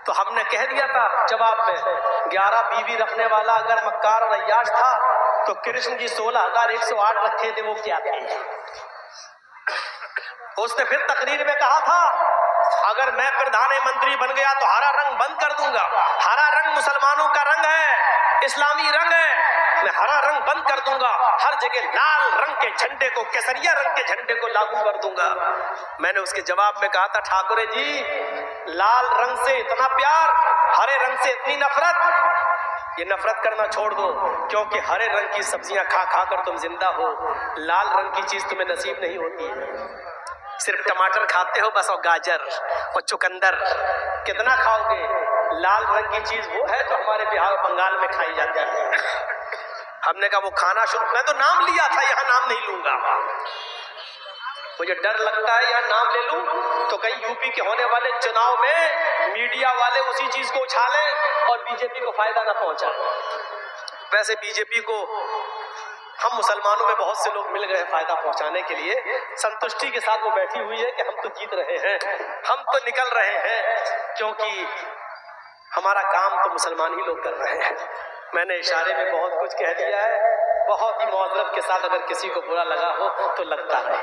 तो हमने कह दिया था जवाब में, 11 बीवी रखने वाला अगर मक्कार और अय्याश था तो कृष्ण जी 16,108 रखे थे, वो क्या थे? उसने फिर तकरीर में कहा था, अगर मैं प्रधानमंत्री बन गया तो हरा रंग बंद कर दूंगा। हरा रंग मुसलमानों का रंग है, इस्लामी रंग है, मैं हरा रंग बंद कर दूंगा। हर जगह लाल रंग के झंडे को, केसरिया रंग के झंडे को लागू कर दूंगा। मैंने उसके जवाब में कहा था, ठाकुर जी, लाल रंग से इतना प्यार, हरे रंग से इतनी नफरत, ये नफरत करना छोड़ दो, क्योंकि हरे रंग की सब्जियां खा खा कर तुम जिंदा हो, लाल रंग की चीज तुम्हें नसीब नहीं होती है। सिर्फ टमाटर खाते हो बस, और गाजर और चुकंदर, कितना खाओगे? लाल रंग की चीज वो है जो हमारे बिहार बंगाल में खाई जाती है। हमने कहा वो खाना शुरू, मैं तो नाम लिया था, यहाँ नाम नहीं लूंगा, मुझे डर लगता है यहाँ नाम ले लूं तो कहीं यूपी के होने वाले चुनाव में मीडिया वाले उसी चीज को उछालें और बीजेपी को फायदा ना पहुंचाए। वैसे बीजेपी को हम मुसलमानों में बहुत से लोग मिल गए फायदा पहुंचाने के लिए, संतुष्टि के साथ वो बैठी हुई है कि हम तो जीत रहे हैं, हम तो निकल रहे हैं, क्योंकि हमारा काम तो मुसलमान ही लोग कर रहे हैं। मैंने इशारे में बहुत कुछ कह दिया है, बहुत ही मुआज़रत के साथ अगर किसी को बुरा लगा हो तो लगता रहे,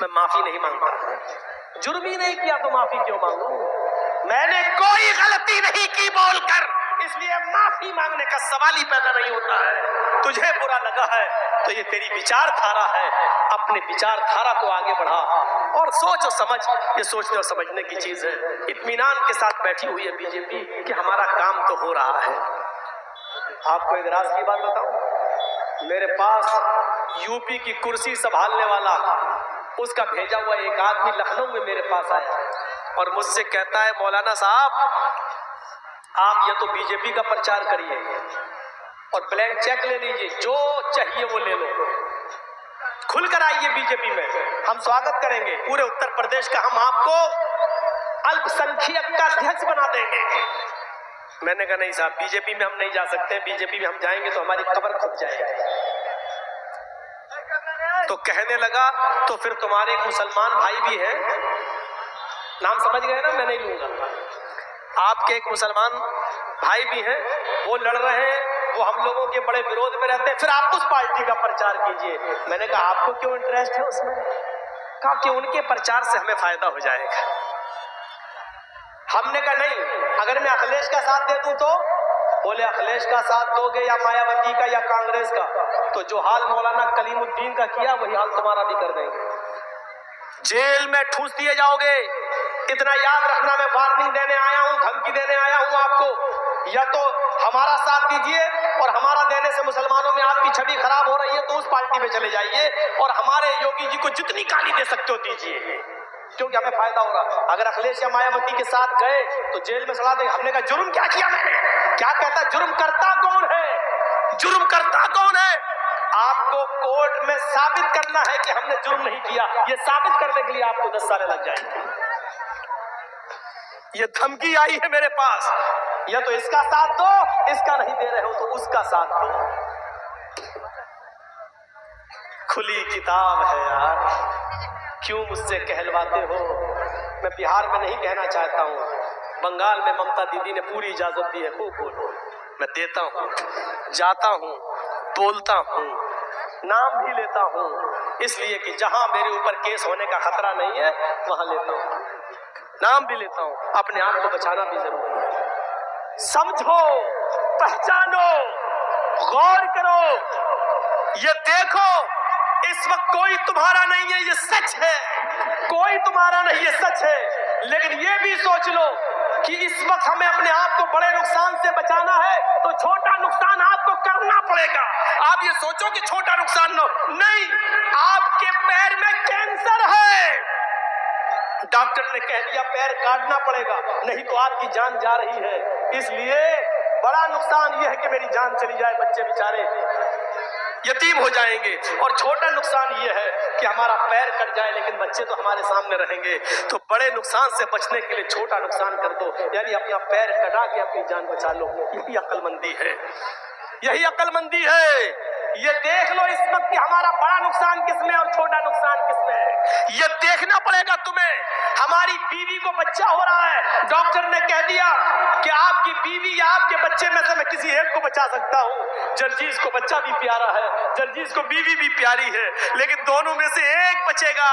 मैं माफी नहीं मांगता, जुर्म ही नहीं किया तो माफी क्यों मांगू? मैंने कोई गलती नहीं की बोलकर, इसलिए माफी मांगने का सवाल ही पैदा नहीं होता है। तुझे बुरा लगा है तो ये तेरी विचारधारा है, अपने विचारधारा को आगे बढ़ा और सोच और समझ, ये सोचने और समझने की चीज है। इत्मीनान के साथ बैठी हुई है बीजेपी कि हमारा काम तो हो रहा है। आपको एक राज की बात बताऊं, मेरे पास यूपी की कुर्सी संभालने वाला, उसका भेजा हुआ एक आदमी लखनऊ में मेरे पास आया और मुझसे कहता है, मौलाना साहब आप या तो बीजेपी का प्रचार करिए और ब्लैंक चेक ले लीजिए, जो चाहिए वो ले लो, खुलकर आइए बीजेपी में, हम स्वागत करेंगे पूरे उत्तर प्रदेश का, हम आपको अल्पसंख्यक का अध्यक्ष बना देंगे। मैंने कहा नहीं साहब, बीजेपी में हम नहीं जा सकते, बीजेपी में हम जाएंगे तो हमारी कब्र खुद जाएगी। तो कहने लगा, तो फिर तुम्हारे एक मुसलमान भाई भी हैं, नाम समझ गए ना, मैं नहीं लूंगा, आपके एक मुसलमान भाई भी हैं, वो लड़ रहे हैं, वो हम लोगों के बड़े विरोध में रहते हैं, फिर आप उस पार्टी का प्रचार कीजिए। मैंने कहा आपको क्यों इंटरेस्ट है उसमें? कहा कि उनके प्रचार से हमें फायदा हो जाएगा। हमने कहा नहीं, अगर मैं अखिलेश का साथ दे दूं तो? बोले अखिलेश का साथ दोगे या मायावती का या कांग्रेस का, तो जो हाल मौलाना कलीमुद्दीन का किया वही हाल तुम्हारा भी कर देंगे, जेल में ठूस दिए जाओगे। इतना याद रखना, मैं वार्निंग देने आया हूं, धमकी देने आया हूं आपको, या तो हमारा साथ दीजिए और हमारा देने से मुसलमानों में आपकी छवि खराब हो रही है तो उस पार्टी में चले जाइए और हमारे योगी जी को जितनी गाली दे सकते हो दीजिए, क्योंकि हमें फायदा हो रहा। अगर अखिलेश या मायावती के साथ गए तो जेल में सड़ा देंगे। हमने कहा जुर्म क्या किया मैंने? क्या कहता, जुर्म करता कौन है? जुर्म करता कौन है? आपको कोर्ट में साबित करना है कि हमने जुर्म नहीं किया, ये साबित करने के लिए आपको 10 साल लग जाएंगे। ये धमकी आई है मेरे पास, या तो इसका साथ दो, इसका नहीं दे रहे हो तो उसका साथ दो। खुली किताब है यार, क्यों मुझसे कहलवाते हो? मैं बिहार में नहीं कहना चाहता हूँ, बंगाल में ममता दीदी ने पूरी इजाजत दी है, खूब बोलो, मैं देता हूँ, जाता हूँ, बोलता हूँ, नाम भी लेता हूँ, इसलिए कि जहां मेरे ऊपर केस होने का खतरा नहीं है वहां लेता हूँ, नाम भी लेता हूँ, अपने आप को बचाना भी जरूरी है। समझो, पहचानो, गौर करो, ये देखो, इस वक्त कोई तुम्हारा नहीं है, ये सच है, कोई तुम्हारा नहीं है, सच है। लेकिन ये भी सोच लो कि इस वक्त हमें अपने आप को बड़े नुकसान से बचाना है तो छोटा नुकसान आपको करना पड़ेगा। आप ये सोचो कि छोटा नुकसान नहीं, आपके पैर में कैंसर है, डॉक्टर ने कह दिया पैर काटना पड़ेगा, नहीं तो आपकी जान जा रही है। इसलिए बड़ा नुकसान यह है कि मेरी जान चली जाए, बच्चे बेचारे यतीम हो जाएंगे, और छोटा नुकसान ये है कि हमारा पैर कट जाए लेकिन बच्चे तो हमारे सामने रहेंगे। तो बड़े नुकसान से बचने के लिए छोटा नुकसान कर दो, यानी अपना पैर कटा के अपनी जान बचा लो। यही अक्लमंदी है, यही अक्लमंदी है। ये देख लो इस वक्त कि हमारा बड़ा नुकसान किसमें और छोटा नुकसान किसमें है, ये देखना पड़ेगा तुम्हें। हमारी बीवी को बच्चा हो रहा है, डॉक्टर ने दिया कि आपकी बीवी या आपके बच्चे में से मैं किसी एक को बचा सकता हूँ। जर्जीस को बच्चा भी प्यारा है, जर्जीस को बीवी भी प्यारी है, लेकिन दोनों में से एक बचेगा।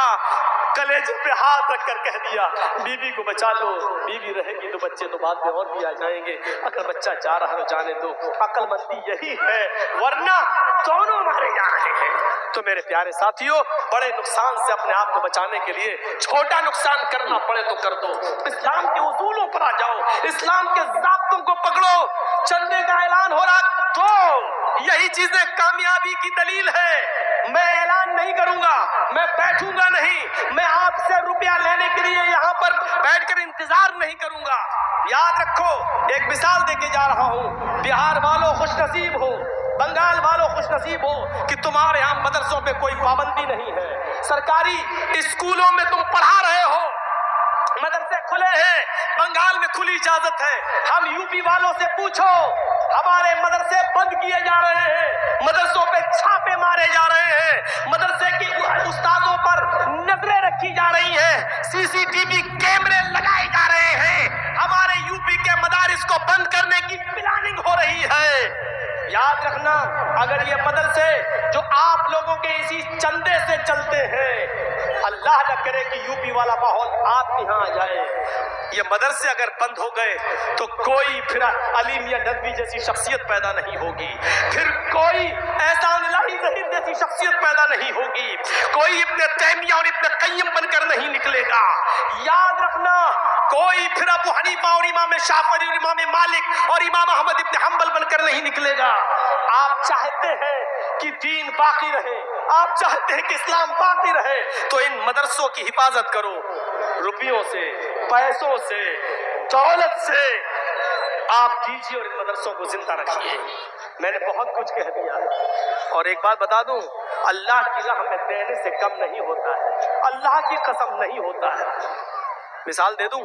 कलेजे पे हाथ रखकर कह दिया बीवी को बचा लो, बीवी रहेगी तो बच्चे तो बाद में और भी आ जाएंगे, अगर बच्चा जा रहा है तो जाने दो। अक्लमंदी यही है, वरना दोनों मारे जा रहे हैं। तो मेरे प्यारे साथियों, बड़े नुकसान से अपने आप को बचाने के लिए छोटा नुकसान करना पड़े तो कर दो। इस्लाम के उसूलों पर आ जाओ, इस्लाम के ज़ाब्तों को पकड़ो। चंदे का ऐलान हो रहा तो यही चीजें कामयाबी की दलील है। मैं ऐलान नहीं करूंगा, मैं बैठूंगा नहीं, मैं आपसे रुपया लेने के लिए यहाँ पर बैठकर इंतजार नहीं करूंगा। याद रखो, एक मिसाल देके जा रहा हूँ, बिहार वालों खुशनसीब हो, बंगाल वालों खुशनसीब हो कि तुम्हारे यहाँ मदरसों पे कोई पाबंदी नहीं है। सरकारी स्कूलों में तुम पढ़ा रहे हो, मदरसे खुले हैं, बंगाल में खुली इजाजत है। हम यूपी वालों से पूछो, हमारे मदरसे बंद किए जा रहे हैं, मदरसों पे छापे मारे जा रहे हैं, मदरसे के उस्तादों पर नजरें रखी जा रही हैं, सीसीटीवी कैमरे लगाए जा रहे हैं, हमारे यूपी के मदारिस को बंद करने की प्लानिंग हो रही है। याद रखना, अगर ये मदरसे जो आप लोगों के इसी चंदे से चलते हैं, अल्लाह न करे कि यूपी वाला माहौल आपके यहाँ आ जाए, ये मदरसे अगर बंद हो गए तो कोई फिर अली मियां नदवी जैसी शख्सियत पैदा नहीं होगी, फिर कोई एहसान इलाही ज़हीर जैसी शख्सियत पैदा नहीं होगी, कोई इब्ने तैमिया और इब्ने क़य्यिम बनकर नहीं निकलेगा। याद रखना, कोई फिर अबू हनीफा और इमाम शाफी और इमाम मालिक और इमाम अहमद इब्ने हंबल बनकर नहीं निकलेगा। आप चाहते हैं कि दीन बाकी रहे, आप चाहते हैं कि इस्लाम बाकी रहे, तो इन मदरसों की हिफाजत करो, रुपयों से, पैसों से, दौलत से आप कीजिए और इन मदरसों को जिंदा रखिए। मैंने बहुत कुछ कह दिया और एक बात बता दूं, अल्लाह की राह में देने से कम नहीं होता है, अल्लाह की कसम नहीं होता है। मिसाल दे दूं,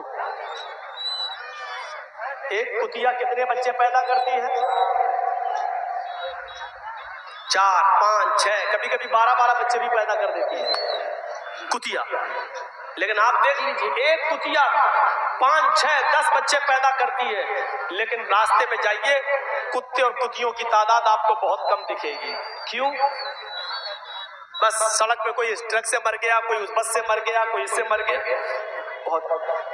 एक कुतिया कितने बच्चे पैदा करती है? 4, 5, 6, कभी कभी 12 बच्चे भी पैदा कर देती है कुतिया। लेकिन आप देख लीजिए, एक कुतिया 5, 6, 10 बच्चे पैदा करती है, लेकिन रास्ते में जाइए, कुत्ते और कुतियों की तादाद आपको बहुत कम दिखेगी। क्यों? बस सड़क पे कोई इस ट्रक से मर गया, कोई उस बस से मर गया, कोई इससे मर गया। बहुत,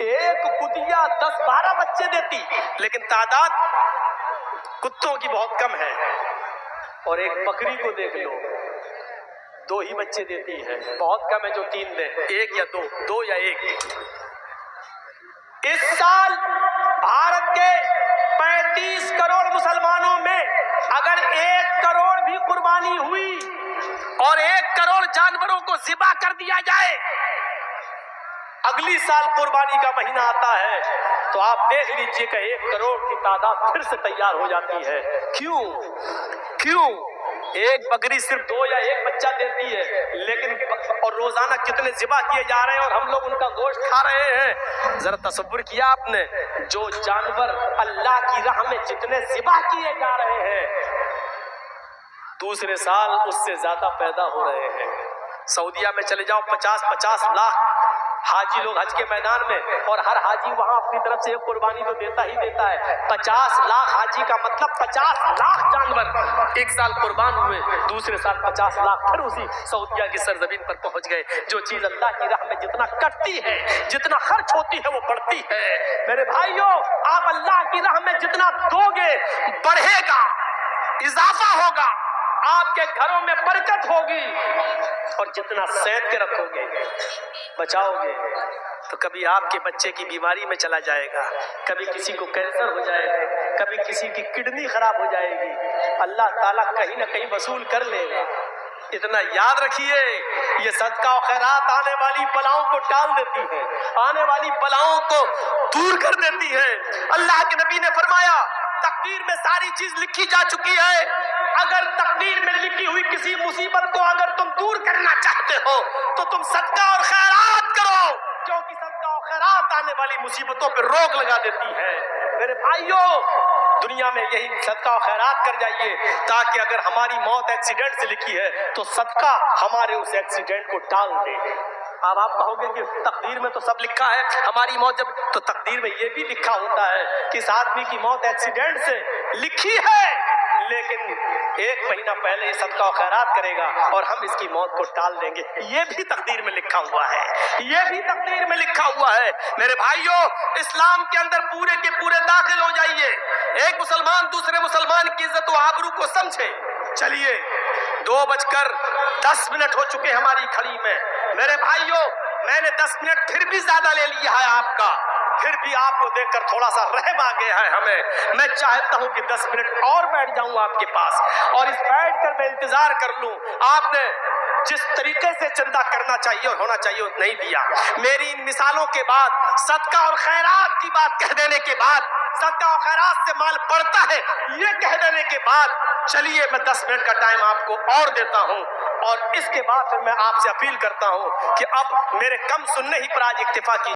एक कुतिया 10-12 बच्चे देती, लेकिन तादाद कुत्तों की बहुत कम है। और एक बकरी को देख लो, 2 ही बच्चे देती है, बहुत कम है जो 3 दे, 1 या 2 या 1। इस साल भारत के 35 करोड़ मुसलमानों में अगर 1 करोड़ भी कुर्बानी हुई और 1 करोड़ जानवरों को ज़िबा कर दिया जाए, अगली साल कुर्बानी का महीना आता है तो आप देख लीजिए कि 1 करोड़ की तादाद फिर से तैयार हो जाती है। क्यों? एक बकरी सिर्फ 2 या 1 बच्चा देती है, लेकिन और रोजाना कितने ज़िबा किए जा रहे हैं और हम लोग उनका गोश्त खा रहे हैं। जरा तसव्वुर किया आपने, जो जानवर अल्लाह की राह में जितने ज़िबा किए जा रहे हैं, दूसरे साल उससे ज्यादा पैदा हो रहे हैं। सऊदिया में चले जाओ, 50-50 लाख हाजी लोग हज के मैदान में, और हर हाजी वहां अपनी तरफ से एक कुर्बानी तो देता ही देता है। 50 लाख हाजी का मतलब 50 लाख जानवर एक साल कुर्बान हुए, दूसरे साल 50 लाख फिर उसी सऊदिया की सरजमीन पर पहुंच गए। जो चीज अल्लाह की राह में जितना कटती है, जितना खर्च होती है, वो बढ़ती है। मेरे भाइयों, आप अल्लाह की राह में जितना दोगे बढ़ेगा, इजाफा होगा, आपके घरों में बरकत होगी, और जितना सैंत के रखोगे, बचाओगे, तो कभी आपके बच्चे की बीमारी में चला जाएगा, कभी किसी को कैंसर हो जाएगा, कभी किसी की किडनी खराब हो जाएगी, अल्लाह ताला कहीं ना कहीं वसूल कर लेगा। इतना याद रखिए, ये सदका और खैरात आने वाली बलाओं को टाल देती है, आने वाली बलाओं को दूर कर देती है। अल्लाह के नबी ने फरमाया, तकदीर में सारी चीज लिखी जा चुकी है, अगर तकदीर में लिखी हुई किसी मुसीबत को अगर तुम दूर करना चाहते हो तो तुम सदका और खैरात करो, क्योंकि सदका और खैरात आने वाली मुसीबतों पर रोक लगा देती है। मेरे भाइयों, दुनिया में यही सदका और खैरात कर जाइए, ताकि अगर हमारी मौत एक्सीडेंट से लिखी है तो सदका हमारे उस एक्सीडेंट को टाल दे। अब आप कहोगे कि तकदीर में तो सब लिखा है, हमारी मौत जब, तो तकदीर में ये भी लिखा होता है कि इस आदमी की मौत एक्सीडेंट से लिखी है, लेकिन 1 महीना पहले ये सदका और खैरात करेगा और हम इसकी मौत को टाल देंगे। ये भी तकदीर में लिखा हुआ है, ये भी तकदीर में लिखा हुआ है। मेरे भाइयों, इस्लाम के अंदर पूरे के पूरे दाखिल हो जाइए। एक मुसलमान दूसरे मुसलमान की इज्जत व आबरू को समझे। चलिए, 2:10 हो चुके हमारी खड़ी में। मेरे भाइयों, मैंने 10 मिनट फिर भी ज्यादा ले लिया है आपका, फिर भी आपको देखकर थोड़ा सा रहम आ गया है हमें। मैं चाहता हूं कि 10 मिनट और बैठ जाऊं आपके पास और इस बैठ कर मैं इंतजार कर लूं। आपने जिस तरीके से चंदा करना चाहिए और होना चाहिए नहीं दिया। मेरी इन मिसालों के बाद, सदका और खैरात की बात कह देने के बाद, सदका और खैरात से माल बढ़ता है ये कह देने के बाद, चलिए मैं 10 मिनट का टाइम आपको और देता हूं और इसके बाद फिर मैं आपसे अपील करता हूं कि अब मेरे कम सुनने ही पर आज इक्तिफा की।